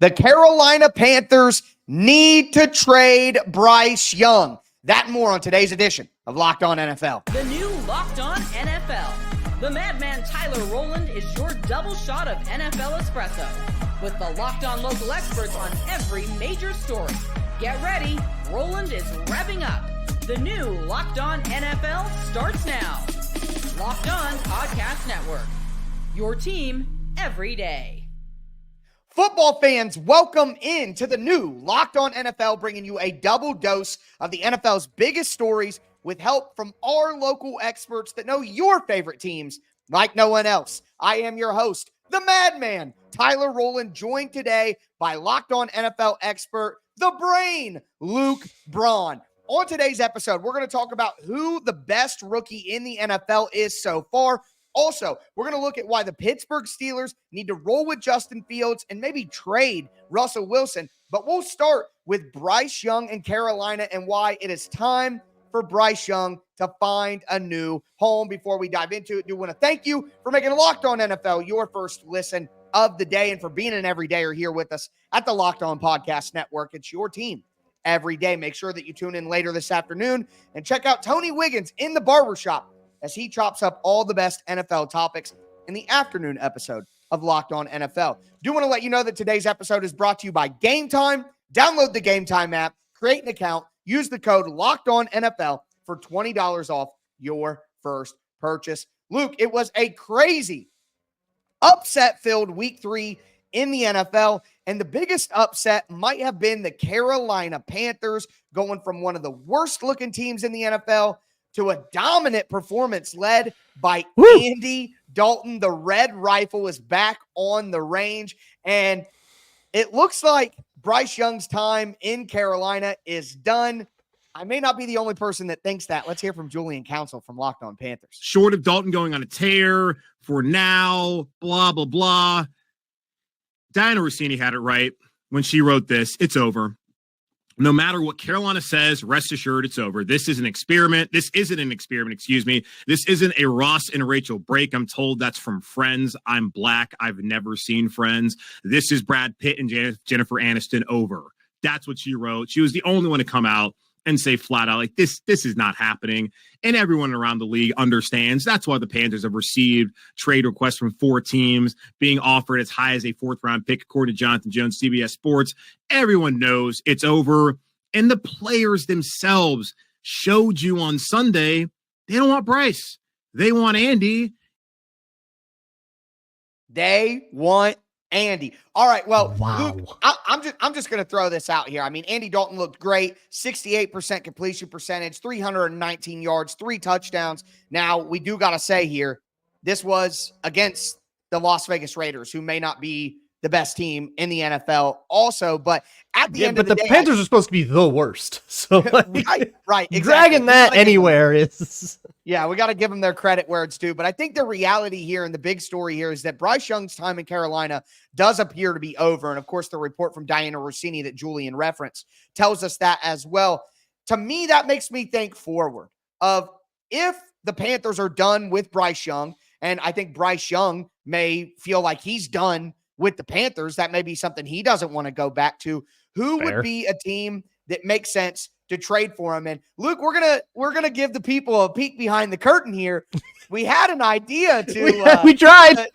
The Carolina Panthers need to trade Bryce Young. That and more on today's edition of Locked On NFL. The new Locked On NFL. The madman Tyler Rowland is your double shot of NFL espresso with the Locked On local experts on every major story. Get ready. Rowland is revving up. The new Locked On NFL starts now. Locked On Podcast Network. Your team every day. Football fans, welcome into the new Locked On NFL, bringing you a double dose of the NFL's biggest stories with help from our local experts that know your favorite teams like no one else. I am your host, the madman, Tyler Rowland, joined today by Locked On NFL expert, the brain, Luke Braun. On today's episode, we're going to talk about who the best rookie in the NFL is so far. Also, we're going to look at why the Pittsburgh Steelers need to roll with Justin Fields and maybe trade Russell Wilson. But we'll start with Bryce Young in Carolina and why it is time for Bryce Young to find a new home. Before we dive into it, I do want to thank you for making Locked On NFL your first listen of the day and for being an everydayer here with us at the Locked On Podcast Network. It's your team every day. Make sure that you tune in later this afternoon and check out Tony Wiggins in the barbershop as he chops up all the best NFL topics in the afternoon episode of Locked On NFL. Do want to let you know that today's episode is brought to you by Gametime. Download the Gametime app, create an account, use the code LOCKEDONNFL for $20 off your first purchase. Luke, it was a crazy, upset-filled week 3 in the NFL, and the biggest upset might have been the Carolina Panthers going from one of the worst-looking teams in the NFL to a dominant performance led by Andy Dalton. The Red Rifle is back on the range, and it looks like Bryce Young's time in Carolina is done. I may not be the only person that thinks that. Let's hear from Julian Council from Locked On Panthers. Short of Dalton going on a tear for now, blah, blah, blah. Diana Rossini had it right when she wrote this. It's over. No matter what Carolina says, rest assured it's over. This is an experiment. This isn't an experiment, excuse me. This isn't a Ross and Rachel break. I'm told that's from Friends. I'm black. I've never seen Friends. This is Brad Pitt and Jennifer Aniston over. That's what she wrote. She was the only one to come out and say flat out, like, this is not happening. And everyone around the league understands. That's why the Panthers have received trade requests from 4 teams, being offered as high as a 4th-round pick, according to Jonathan Jones, CBS Sports. Everyone knows it's over. And the players themselves showed you on Sunday, they don't want Bryce. They want Andy. They want Andy. All right. Well, wow. Luke, I'm just going to throw this out here. I mean, Andy Dalton looked great. 68% completion percentage, 319 yards, 3 touchdowns. Now, we do got to say here, this was against the Las Vegas Raiders, who may not be the best team in the NFL also, but at the end of the day, Panthers are supposed to be the worst. So like, right. Exactly. Dragging that anywhere is. Yeah, we got to give them their credit where it's due. But I think the reality here and the big story here is that Bryce Young's time in Carolina does appear to be over. And of course, the report from Diana Rossini that Julian referenced tells us that as well. To me, that makes me think forward of if the Panthers are done with Bryce Young, and I think Bryce Young may feel like he's done with the Panthers, that may be something he doesn't want to go back to. Who would be a team that makes sense to trade for him? And Luke, we're gonna give the people a peek behind the curtain here. We had an idea to we tried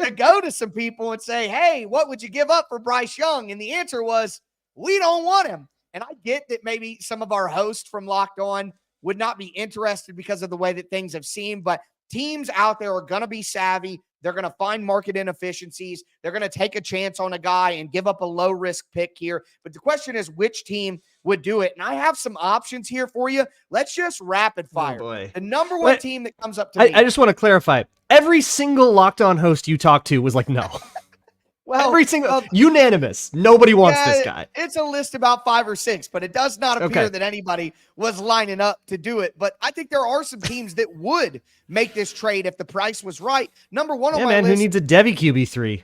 to go to some people and say, hey, what would you give up for Bryce Young? And the answer was, we don't want him. And I get that maybe some of our hosts from Locked On would not be interested because of the way that things have seemed, but teams out there are going to be savvy. They're going to find market inefficiencies. They're going to take a chance on a guy and give up a low-risk pick here. But the question is, which team would do it? And I have some options here for you. Let's just rapid fire. Oh boy. The number one team that comes up to me. I just want to clarify. Every single Locked On host you talked to was like, no. Well, every single unanimous. Nobody wants this guy. It's a list about 5 or 6, but it does not appear that anybody was lining up to do it. But I think there are some teams that would make this trade if the price was right. Number one on my list, who needs a Devi QB3?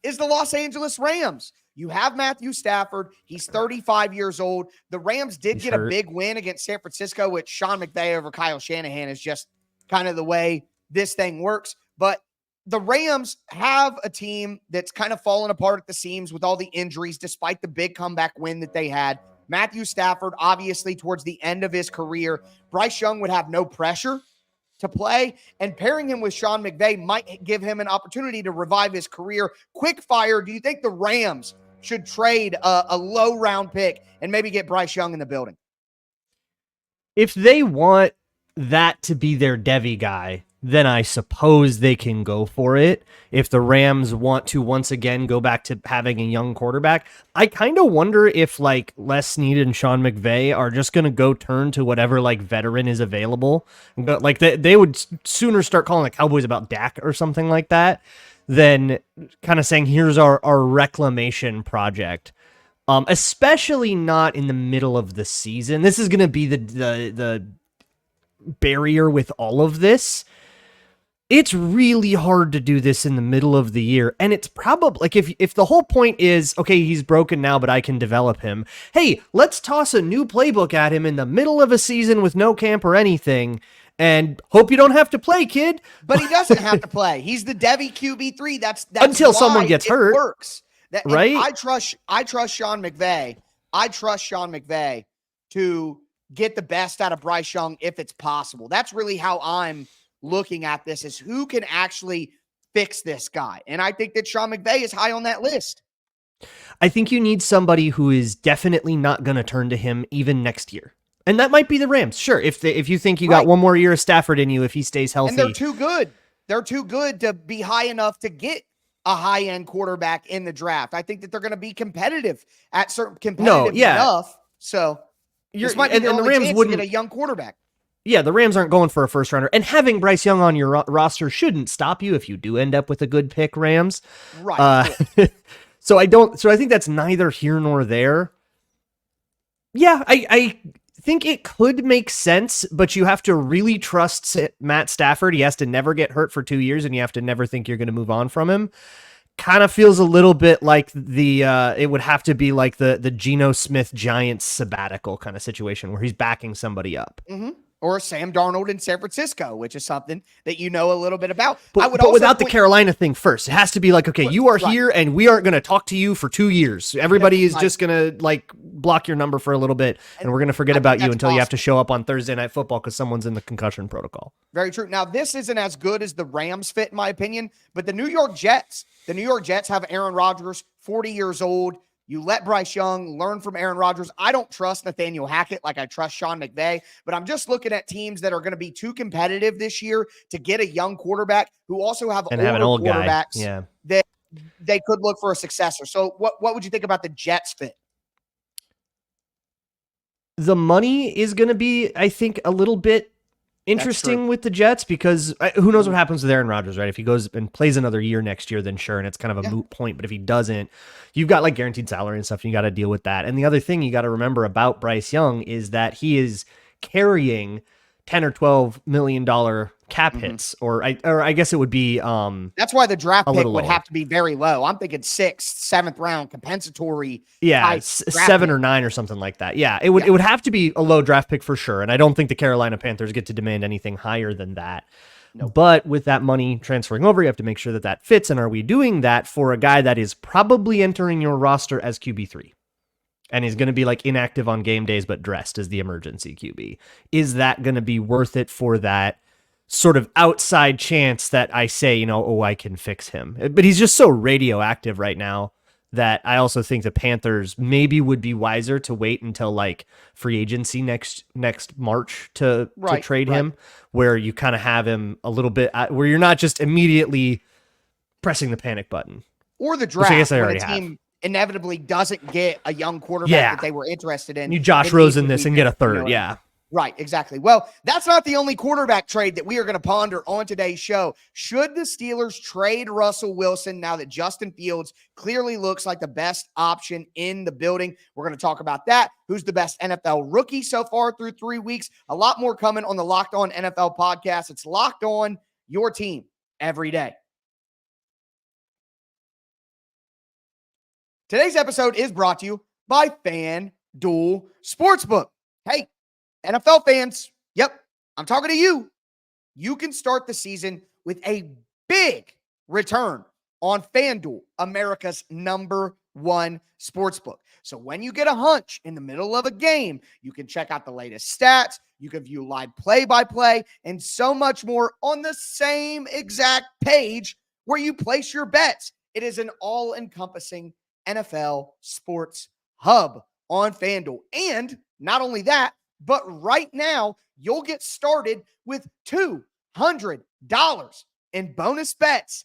is the Los Angeles Rams. You have Matthew Stafford. He's 35 years old. The Rams did get a big win against San Francisco, which Sean McVay over Kyle Shanahan is just kind of the way this thing works. But the Rams have a team that's kind of fallen apart at the seams with all the injuries, despite the big comeback win that they had. Matthew Stafford, obviously, towards the end of his career, Bryce Young would have no pressure to play, and pairing him with Sean McVay might give him an opportunity to revive his career. Quick fire, do you think the Rams should trade a low round pick and maybe get Bryce Young in the building? If they want that to be their Devy guy, then I suppose they can go for it. If the Rams want to once again go back to having a young quarterback, I kind of wonder if like Les Snead and Sean McVay are just going to go turn to whatever like veteran is available. But like they would sooner start calling the Cowboys about Dak or something like that than kind of saying, here's our reclamation project. Especially not in the middle of the season. This is going to be the barrier with all of this. It's really hard to do this in the middle of the year. And it's probably like if the whole point is, okay, he's broken now, but I can develop him. Hey, let's toss a new playbook at him in the middle of a season with no camp or anything. And hope you don't have to play, kid. But he doesn't have to play. He's the Devy QB3. That's until someone gets hurt. Works. Right? I trust Sean McVay. I trust Sean McVay to get the best out of Bryce Young if it's possible. That's really how I'm looking at this, is who can actually fix this guy. And I think that Sean McVay is high on that list. I think you need somebody who is definitely not going to turn to him even next year. And that might be the Rams. Sure, if you think you got one more year of Stafford in you if he stays healthy. And they're too good. They're too good to be high enough to get a high-end quarterback in the draft. I think that they're going to be competitive at certain enough. So this might be the only Rams wouldn't get a young quarterback. Yeah, the Rams aren't going for a first rounder, and having Bryce Young on your roster shouldn't stop you if you do end up with a good pick, Rams. Right. So I think that's neither here nor there. Yeah, I think it could make sense, but you have to really trust Matt Stafford. He has to never get hurt for 2 years, and you have to never think you're going to move on from him. Kind of feels a little bit like it would have to be like the Geno Smith Giants sabbatical kind of situation where he's backing somebody up. Mm-hmm. Or Sam Darnold in San Francisco, which is something that you know a little bit about. But without the Carolina thing first, it has to be like, okay, you are here and we aren't going to talk to you for 2 years. Everybody is just going to like block your number for a little bit, and we're going to forget about you until you have to show up on Thursday Night Football because someone's in the concussion protocol. Very true. Now, this isn't as good as the Rams fit, in my opinion, but the New York Jets have Aaron Rodgers, 40 years old. You let Bryce Young learn from Aaron Rodgers. I don't trust Nathaniel Hackett like I trust Sean McVay, but I'm just looking at teams that are going to be too competitive this year to get a young quarterback who also have an old quarterbacks guy. that they could look for a successor. So what would you think about the Jets fit? The money is going to be, I think, a little bit interesting with the Jets because who knows what happens with Aaron Rodgers, right? If he goes and plays another year next year, then sure, and it's kind of a moot point. But if he doesn't, you've got like guaranteed salary and stuff, and you got to deal with that. And the other thing you got to remember about Bryce Young is that he is carrying $10 or $12 million cap hits, or I guess it would be that's why the draft pick would have to be very low. I'm thinking 6th, 7th round compensatory. Yeah, 7 or 9 or something like that. Yeah, it would have to be a low draft pick for sure. And I don't think the Carolina Panthers get to demand anything higher than that. Nope. But with that money transferring over, you have to make sure that fits. And are we doing that for a guy that is probably entering your roster as QB3? And he's going to be like inactive on game days, but dressed as the emergency QB. Is that going to be worth it for that sort of outside chance that I say, I can fix him? But he's just so radioactive right now that I also think the Panthers maybe would be wiser to wait until like free agency next March to trade him, where you kind of have him a little bit, where you're not just immediately pressing the panic button. Or the draft. I guess I already have. Inevitably doesn't get a young quarterback that they were interested in. You Josh Rosen this and get a third. Yeah. Right, exactly. Well, that's not the only quarterback trade that we are going to ponder on today's show. Should the Steelers trade Russell Wilson now that Justin Fields clearly looks like the best option in the building? We're going to talk about that. Who's the best NFL rookie so far through 3 weeks? A lot more coming on the Locked On NFL podcast. It's Locked On, your team every day. Today's episode is brought to you by FanDuel Sportsbook. Hey, NFL fans, yep, I'm talking to you. You can start the season with a big return on FanDuel, America's #1 sportsbook. So when you get a hunch in the middle of a game, you can check out the latest stats, you can view live play-by-play, and so much more on the same exact page where you place your bets. It is an all-encompassing NFL sports hub on FanDuel. And not only that, but right now, you'll get started with $200 in bonus bets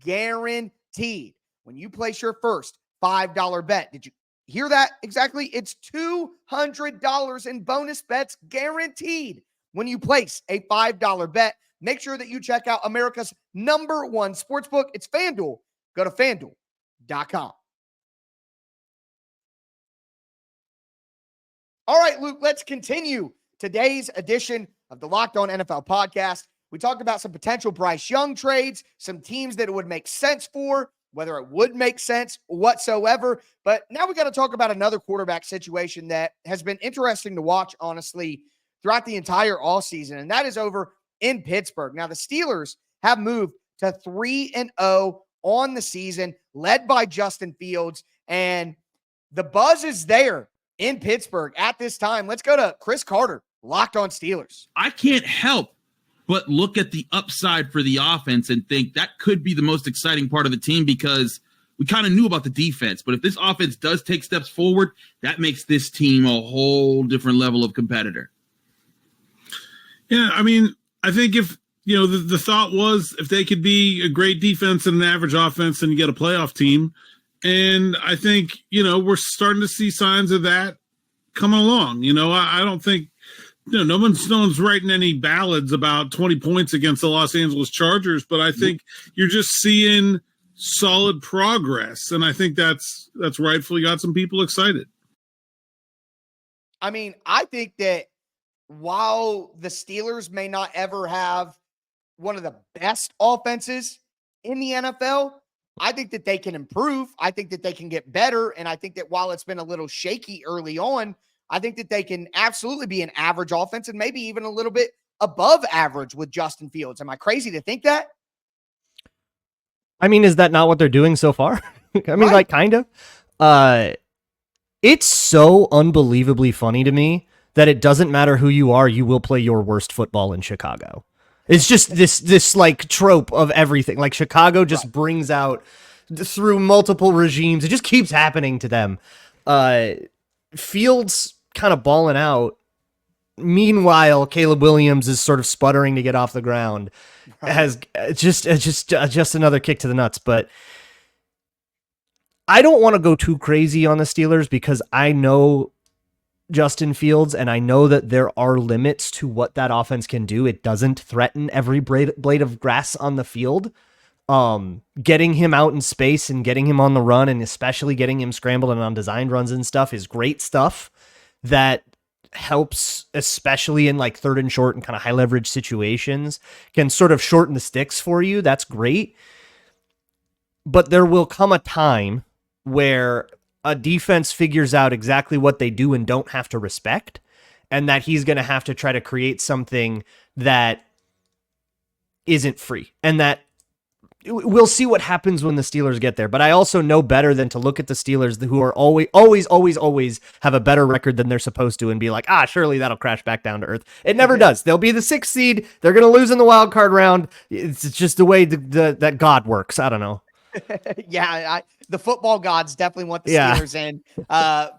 guaranteed when you place your first $5 bet. Did you hear that exactly? It's $200 in bonus bets guaranteed when you place a $5 bet. Make sure that you check out America's #1 sportsbook. It's FanDuel. Go to FanDuel.com. All right, Luke, let's continue today's edition of the Locked On NFL podcast. We talked about some potential Bryce Young trades, some teams that it would make sense for, whether it would make sense whatsoever. But now we got to talk about another quarterback situation that has been interesting to watch, honestly, throughout the entire offseason, and that is over in Pittsburgh. Now, the Steelers have moved to 3-0 on the season, led by Justin Fields, and the buzz is there in Pittsburgh at this time. Let's go to Chris Carter, Locked On Steelers. I can't help but look at the upside for the offense and think that could be the most exciting part of the team, because we kind of knew about the defense. But if this offense does take steps forward, that makes this team a whole different level of competitor. Yeah, I mean, I think if, the thought was if they could be a great defense and an average offense, then you get a playoff team. And I think, we're starting to see signs of that coming along. I don't think, no one's writing any ballads about 20 points against the Los Angeles Chargers, but I think you're just seeing solid progress. And I think that's rightfully got some people excited. I mean, I think that while the Steelers may not ever have one of the best offenses in the NFL, I think that they can improve. I think that they can get better. And I think that while it's been a little shaky early on, I think that they can absolutely be an average offense and maybe even a little bit above average with Justin Fields. Am I crazy to think that? I mean, is that not what they're doing so far? I mean, like, kind of. It's so unbelievably funny to me that it doesn't matter who you are, you will play your worst football in Chicago. It's just this like trope of everything. Like, Chicago just brings out through multiple regimes. It just keeps happening to them. Fields kind of balling out. Meanwhile, Caleb Williams is sort of sputtering to get off the ground. Has just another kick to the nuts. But I don't want to go too crazy on the Steelers because I know Justin Fields, and I know that there are limits to what that offense can do. It doesn't threaten every blade of grass on the field. Getting him out in space and getting him on the run, and especially getting him scrambled and on designed runs and stuff, is great stuff that helps, especially in like third and short and kind of high leverage situations, can sort of shorten the sticks for you. That's great. But there will come a time where a defense figures out exactly what they do and don't have to respect, and that he's going to have to try to create something that isn't free. And that we'll see what happens when the Steelers get there. But I also know better than to look at the Steelers, who are always have a better record than they're supposed to, and be like, surely that'll crash back down to earth. It never does. They'll be the 6th seed. They're going to lose in the wild card round. It's just the way that God works. I don't know. Yeah, the football gods definitely want the Steelers in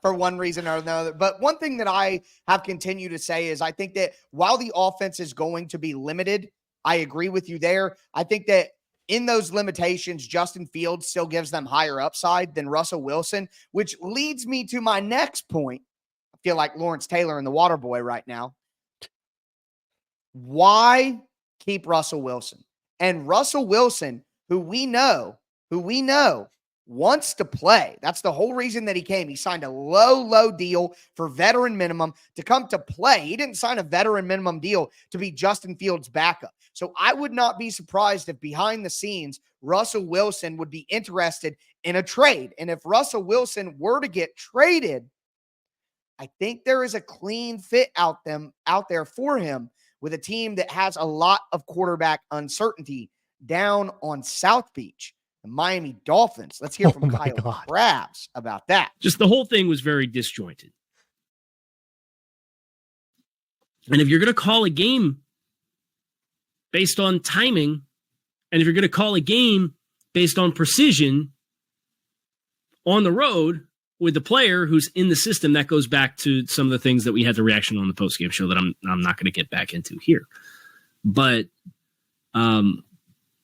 for one reason or another. But one thing that I have continued to say is I think that while the offense is going to be limited, I agree with you there. I think that in those limitations, Justin Fields still gives them higher upside than Russell Wilson, which leads me to my next point. I feel like Lawrence Taylor and the Waterboy right now. Why keep Russell Wilson? And Russell Wilson, who we know wants to play. That's the whole reason that he came. He signed a low deal for veteran minimum to come to play. He didn't sign a veteran minimum deal to be Justin Fields' backup. So I would not be surprised if behind the scenes, Russell Wilson would be interested in a trade. And if Russell Wilson were to get traded, I think there is a clean fit out there for him with a team that has a lot of quarterback uncertainty down on South Beach, the Miami Dolphins. Let's hear from Kyle Krabs about that. Just the whole thing was very disjointed. And if you're going to call a game based on timing, and if you're going to call a game based on precision on the road with the player who's in the system, that goes back to some of the things that we had the reaction on the postgame show that I'm not going to get back into here. But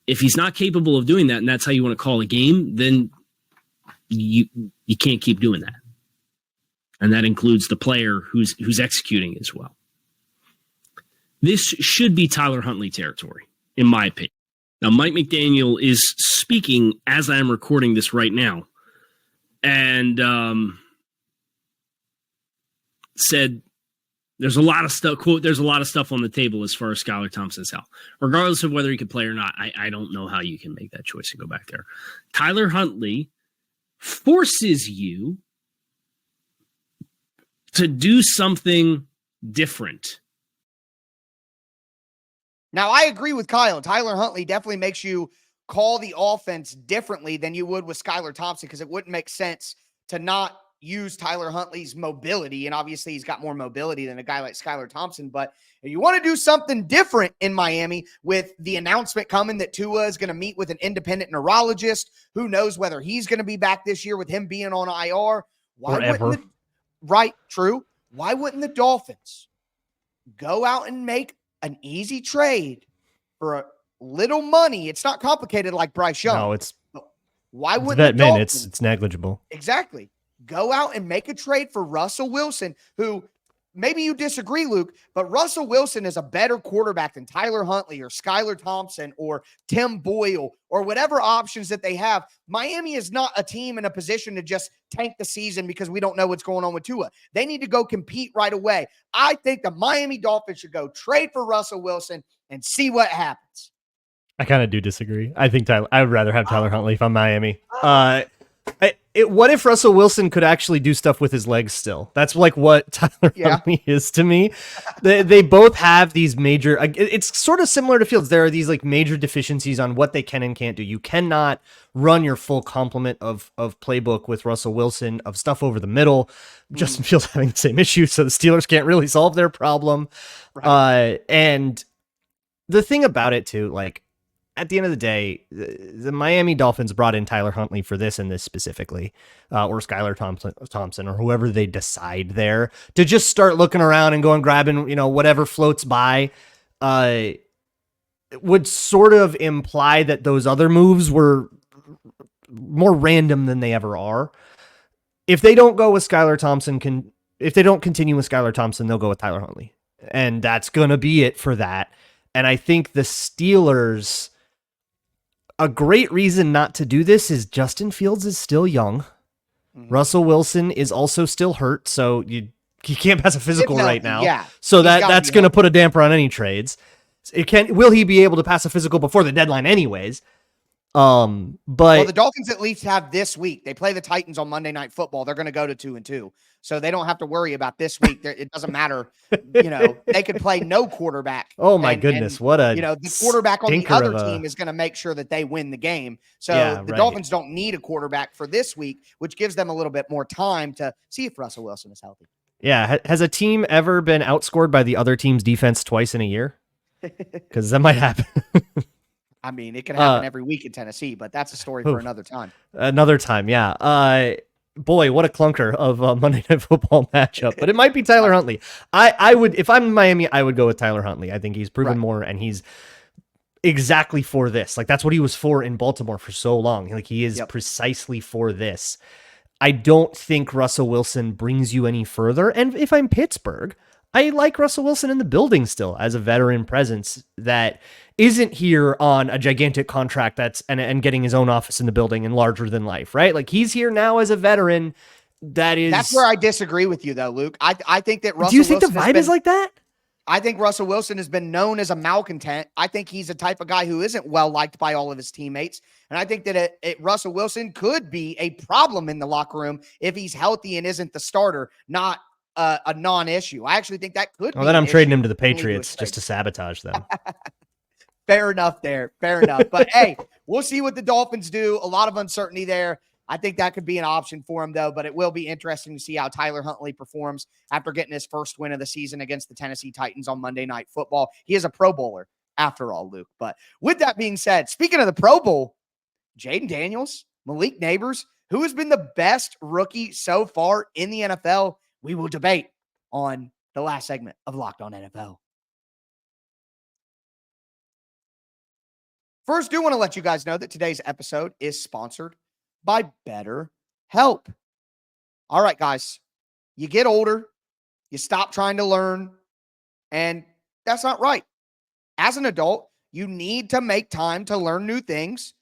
if he's not capable of doing that, and that's how you want to call a game, then you can't keep doing that. And that includes the player who's executing as well. This should be Tyler Huntley territory, in my opinion. Now, Mike McDaniel is speaking as I am recording this right now, and said there's a lot of stuff, quote, there's a lot of stuff on the table as far as Skylar Thompson's health. Regardless of whether he could play or not, I don't know how you can make that choice and go back there. Tyler Huntley forces you to do something different. Now, I agree with Kyle. Tyler Huntley definitely makes you call the offense differently than you would with Skylar Thompson, because it wouldn't make sense to not use Tyler Huntley's mobility. And obviously he's got more mobility than a guy like Skylar Thompson. But if you want to do something different in Miami, with the announcement coming that Tua is going to meet with an independent neurologist, who knows whether he's going to be back this year with him being on IR. Right, true. Why wouldn't the Dolphins go out and make an easy trade for a little money? It's not complicated like Bryce Young. No, it's why wouldn't that the minutes? It's negligible. Exactly. Go out and make a trade for Russell Wilson, who maybe you disagree, Luke, but Russell Wilson is a better quarterback than Tyler Huntley or Skylar Thompson or Tim Boyle or whatever options that they have. Miami is not a team in a position to just tank the season because we don't know what's going on with Tua. They need to go compete right away. I think the Miami Dolphins should go trade for Russell Wilson and see what happens. I kind of do disagree. I think I would rather have Tyler Huntley if I'm Miami. What if Russell Wilson could actually do stuff with his legs still? That's like what Tyler Huntley is to me. They both have these major, it's sort of similar to Fields. There are these like major deficiencies on what they can and can't do. You cannot run your full complement of playbook with Russell Wilson, of stuff over the middle. Justin Fields having the same issue, so the Steelers can't really solve their problem. Right. And the thing about it too, like, at the end of the day, the Miami Dolphins brought in Tyler Huntley for this and this specifically, or Skylar Thompson, or whoever they decide there, to just start looking around and going grabbing, whatever floats by. Would sort of imply that those other moves were more random than they ever are. If they don't go with Skylar Thompson, if they don't continue with Skylar Thompson, they'll go with Tyler Huntley, and that's going to be it for that. And I think the Steelers, a great reason not to do this is Justin Fields is still young. Mm-hmm. Russell Wilson is also still hurt, so you can't pass a physical right now. Yeah, so that's going to put a damper on any trades. Will he be able to pass a physical before the deadline anyways? But the Dolphins at least have this week. They play the Titans on Monday Night Football. They're going to go to 2-2. So they don't have to worry about this week. It doesn't matter. They could play no quarterback. Oh my goodness. What a, the quarterback on the other team is going to make sure that they win the game. So the Dolphins don't need a quarterback for this week, which gives them a little bit more time to see if Russell Wilson is healthy. Yeah. Has a team ever been outscored by the other team's defense twice in a year? Because that might happen. I mean, it can happen every week in Tennessee, but that's a story for another time. Another time, yeah. Boy, what a clunker of a Monday Night Football matchup. But it might be Tyler Huntley. I would, if I'm in Miami, I would go with Tyler Huntley. I think he's proven more, and he's exactly for this. Like, that's what he was for in Baltimore for so long. Like, he is precisely for this. I don't think Russell Wilson brings you any further. And if I'm Pittsburgh, I like Russell Wilson in the building still as a veteran presence that isn't here on a gigantic contract and getting his own office in the building and larger than life, right? Like, he's here now as a veteran. That's where I disagree with you though, Luke. I think that Russell Do you think Wilson the vibe is like that? I think Russell Wilson has been known as a malcontent. I think he's a type of guy who isn't well liked by all of his teammates. And I think that Russell Wilson could be a problem in the locker room if he's healthy and isn't the starter, not a non-issue. I actually think that could be. Well, then I'm trading him to the Patriots just to sabotage them. Fair enough there. Fair enough. But hey, we'll see what the Dolphins do. A lot of uncertainty there. I think that could be an option for him, though, but it will be interesting to see how Tyler Huntley performs after getting his first win of the season against the Tennessee Titans on Monday Night Football. He is a Pro Bowler after all, Luke. But with that being said, speaking of the Pro Bowl, Jayden Daniels, Malik Nabers, who has been the best rookie so far in the NFL, we will debate on the last segment of Locked On NFL. First, do want to let you guys know that today's episode is sponsored by BetterHelp. All right, guys, you get older, you stop trying to learn, and that's not right. As an adult, you need to make time to learn new things.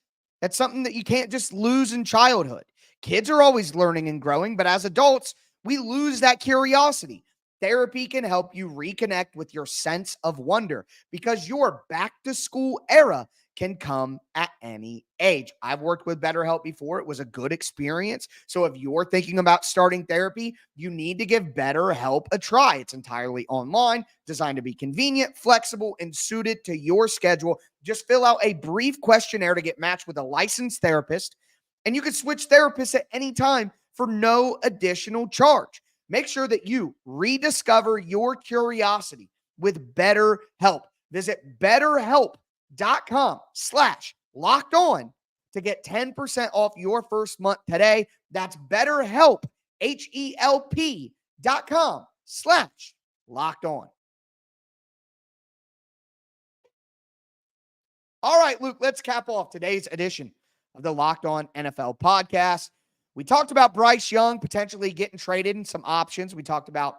That's something that you can't just lose in childhood. Kids are always learning and growing, but as adults, we lose that curiosity. Therapy can help you reconnect with your sense of wonder because your back-to-school era can come at any age. I've worked with BetterHelp before. It was a good experience. So if you're thinking about starting therapy, you need to give BetterHelp a try. It's entirely online, designed to be convenient, flexible, and suited to your schedule. Just fill out a brief questionnaire to get matched with a licensed therapist, and you can switch therapists at any time for no additional charge. Make sure that you rediscover your curiosity with BetterHelp. Visit BetterHelp.com/lockedon to get 10% off your first month today. That's BetterHelp, HELP.com/lockedon. All right, Luke, let's cap off today's edition of the Locked On NFL podcast. We talked about Bryce Young potentially getting traded and some options. We talked about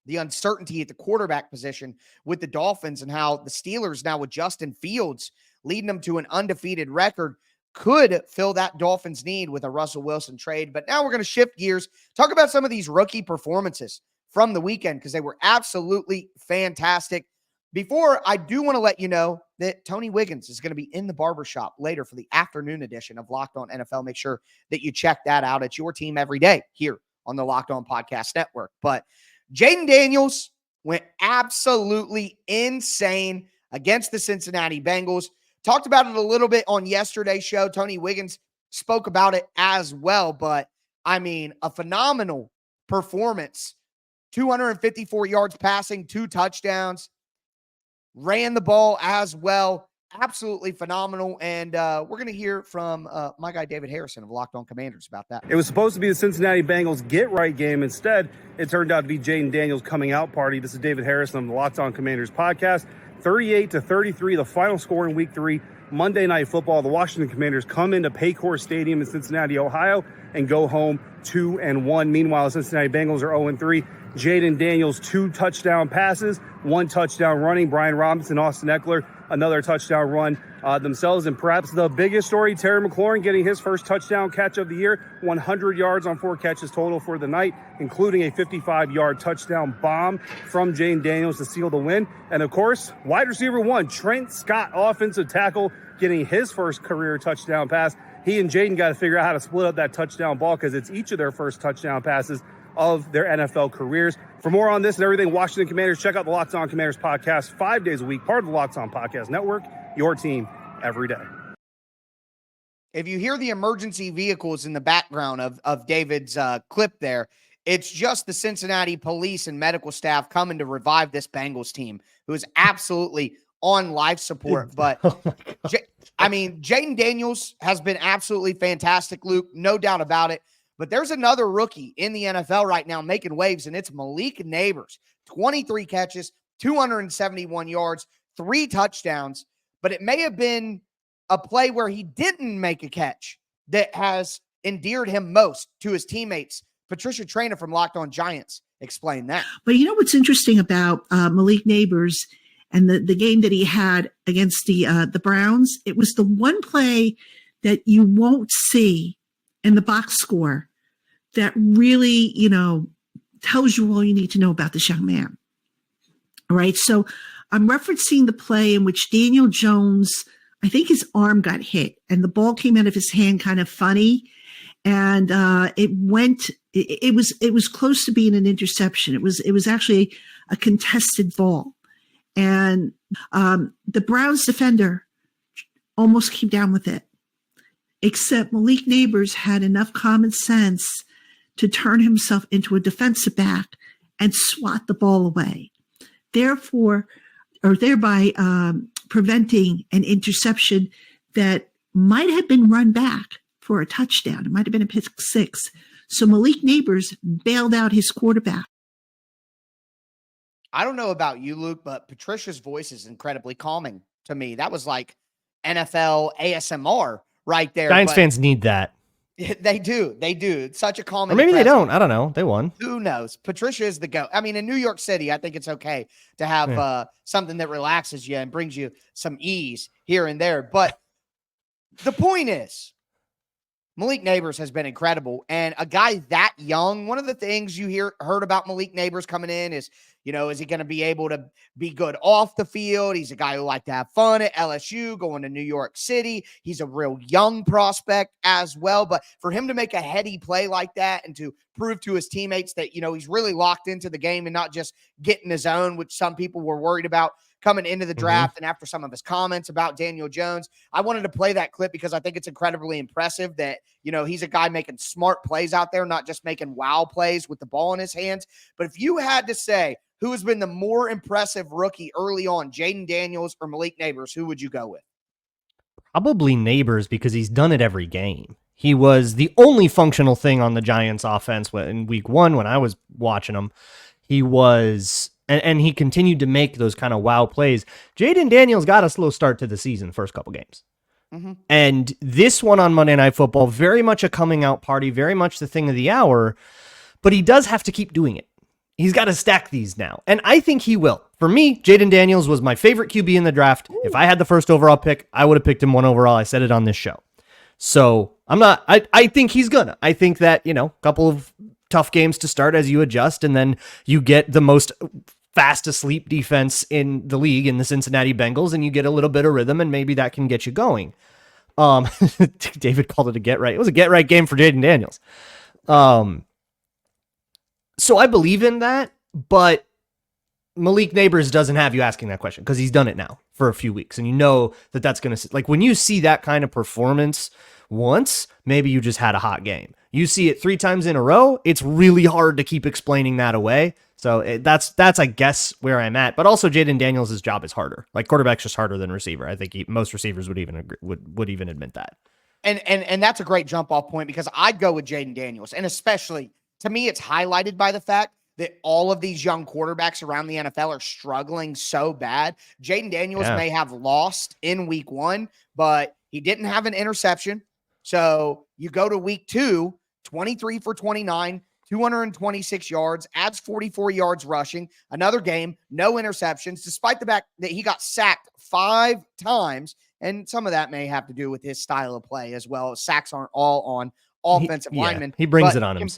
the uncertainty at the quarterback position with the Dolphins and how the Steelers now with Justin Fields leading them to an undefeated record could fill that Dolphins need with a Russell Wilson trade. But now we're going to shift gears, talk about some of these rookie performances from the weekend because they were absolutely fantastic. Before, I do want to let you know that Tony Wiggins is going to be in the barbershop later for the afternoon edition of Locked On NFL. Make sure that you check that out. It's your team every day here on the Locked On Podcast Network. But Jayden Daniels went absolutely insane against the Cincinnati Bengals. Talked about it a little bit on yesterday's show. Tony Wiggins spoke about it as well. But, I mean, a phenomenal performance. 254 yards passing, 2 touchdowns. Ran the ball as well. Absolutely phenomenal. And we're going to hear from my guy, David Harrison of Locked On Commanders about that. It was supposed to be the Cincinnati Bengals get-right game. Instead, it turned out to be Jayden Daniels' coming-out party. This is David Harrison of the Locked On Commanders podcast. 38-33, the final score in Week 3, Monday Night Football. The Washington Commanders come into Paycor Stadium in Cincinnati, Ohio, and go home 2-1. Meanwhile, the Cincinnati Bengals are 0-3. Jayden Daniels, 2 touchdown passes, 1 touchdown running. Brian Robinson, Austin Eckler, another touchdown run themselves. And perhaps the biggest story, Terry McLaurin getting his first touchdown catch of the year, 100 yards on 4 catches total for the night, including a 55-yard touchdown bomb from Jayden Daniels to seal the win. And, of course, wide receiver 1, Trent Scott, offensive tackle, getting his first career touchdown pass. He and Jayden got to figure out how to split up that touchdown ball because it's each of their first touchdown passes of their NFL careers. For more on this and everything Washington Commanders, check out the Locked On Commanders podcast 5 days a week, part of the Locked On Podcast Network, your team every day. If you hear the emergency vehicles in the background of David's clip there, it's just the Cincinnati police and medical staff coming to revive this Bengals team, who is absolutely on life support. But, Jayden Daniels has been absolutely fantastic, Luke, no doubt about it. But there's another rookie in the NFL right now making waves, and it's Malik Nabers. 23 catches, 271 yards, 3 touchdowns. But it may have been a play where he didn't make a catch that has endeared him most to his teammates. Patricia Traynor from Locked On Giants explained that. But you know what's interesting about Malik Nabers and the game that he had against the Browns? It was the one play that you won't see in the box score that really, tells you all you need to know about this young man. All right. So I'm referencing the play in which Daniel Jones, I think his arm got hit and the ball came out of his hand kind of funny. And it was close to being an interception. It was actually a contested ball. And the Browns defender almost came down with it, except Malik Nabers had enough common sense to turn himself into a defensive back and swat the ball away, thereby preventing an interception that might have been run back for a touchdown. It might have been a pick six. So Malik Nabers bailed out his quarterback. I don't know about you, Luke, but Patricia's voice is incredibly calming to me. That was like NFL ASMR right there. Giants fans need that. They do. They do. It's such a calming. Or maybe they presence. don't. I don't know. They won. Who knows? Patricia is the GOAT. I mean, in New York City, I think it's okay to have something that relaxes you and brings you some ease here and there. But the point is, Malik Nabers has been incredible. And a guy that young, one of the things you heard about Malik Nabers coming in is, is he going to be able to be good off the field? He's a guy who liked to have fun at LSU, going to New York City. He's a real young prospect as well. But for him to make a heady play like that and to prove to his teammates that, he's really locked into the game and not just getting his own, which some people were worried about coming into the draft and after some of his comments about Daniel Jones. I wanted to play that clip because I think it's incredibly impressive that, he's a guy making smart plays out there, not just making wow plays with the ball in his hands. But if you had to say who has been the more impressive rookie early on, Jayden Daniels or Malik Nabers, who would you go with? Probably Nabers, because he's done it every game. He was the only functional thing on the Giants offense in week 1 when I was watching him. He was... And he continued to make those kind of wow plays. Jayden Daniels got a slow start to the season, first couple games. And this one on Monday Night Football, very much a coming out party, very much the thing of the hour, but he does have to keep doing it. He's got to stack these now. And I think he will. For me, Jayden Daniels was my favorite QB in the draft. Ooh. If I had the first overall pick, I would have picked him 1 overall. I said it on this show. So I think he's gonna. I think that, couple of tough games to start as you adjust, and then you get the most fast asleep defense in the league in the Cincinnati Bengals, and you get a little bit of rhythm, and maybe that can get you going. David called it a get right. It was a get right game for Jayden Daniels. So I believe in that, but Malik Nabers doesn't have you asking that question because he's done it now for a few weeks, and you know that's going to, like, when you see that kind of performance once, maybe you just had a hot game. You see it 3 times in a row, it's really hard to keep explaining that away. So that's I guess where I'm at. But also Jayden Daniels' job is harder. Like, quarterback's just harder than receiver. I think most receivers would even agree, would even admit that. And that's a great jump off point, because I'd go with Jayden Daniels, and especially to me, it's highlighted by the fact that all of these young quarterbacks around the NFL are struggling so bad. Jayden Daniels may have lost in week 1, but he didn't have an interception. So you go to week 2, 23 for 29, 226 yards, adds 44 yards rushing, another game, no interceptions, despite the fact that he got sacked 5 times. And some of that may have to do with his style of play as well. Sacks aren't all on offensive linemen. He brings it on him.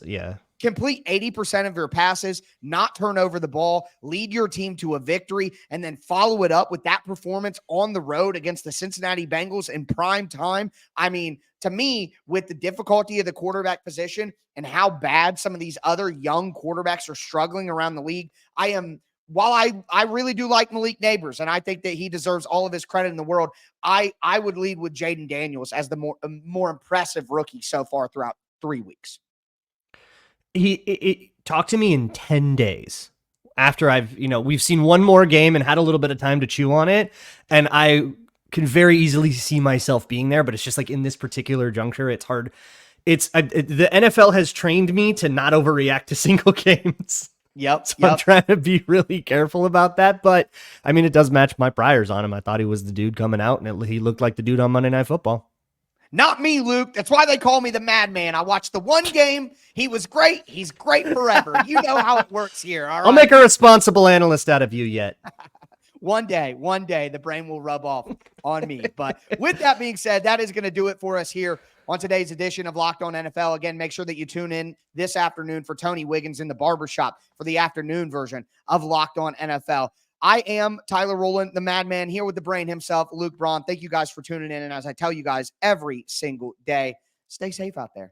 Complete 80% of your passes, not turn over the ball, lead your team to a victory, and then follow it up with that performance on the road against the Cincinnati Bengals in prime time. I mean, to me, with the difficulty of the quarterback position and how bad some of these other young quarterbacks are struggling around the league, while I really do like Malik Nabers, and I think that he deserves all of his credit in the world, I would lead with Jayden Daniels as the more impressive rookie so far throughout 3 weeks. He talked to me in 10 days after we've seen one more game and had a little bit of time to chew on it. And I can very easily see myself being there, but it's just like in this particular juncture, it's hard. The NFL has trained me to not overreact to single games. Yep. I'm trying to be really careful about that. But I mean, it does match my priors on him. I thought he was the dude coming out, and he looked like the dude on Monday Night Football. Not me, Luke. That's why they call me the madman. I watched the one game. He was great. He's great forever. You know how it works here. All right? I'll make a responsible analyst out of you yet. One day, the brain will rub off on me. But with that being said, that is going to do it for us here on today's edition of Locked On NFL. Again, make sure that you tune in this afternoon for Tony Wiggins in the barbershop for the afternoon version of Locked On NFL. I am Tyler Rowland, the madman, here with the brain himself, Luke Braun. Thank you guys for tuning in. And as I tell you guys every single day, stay safe out there.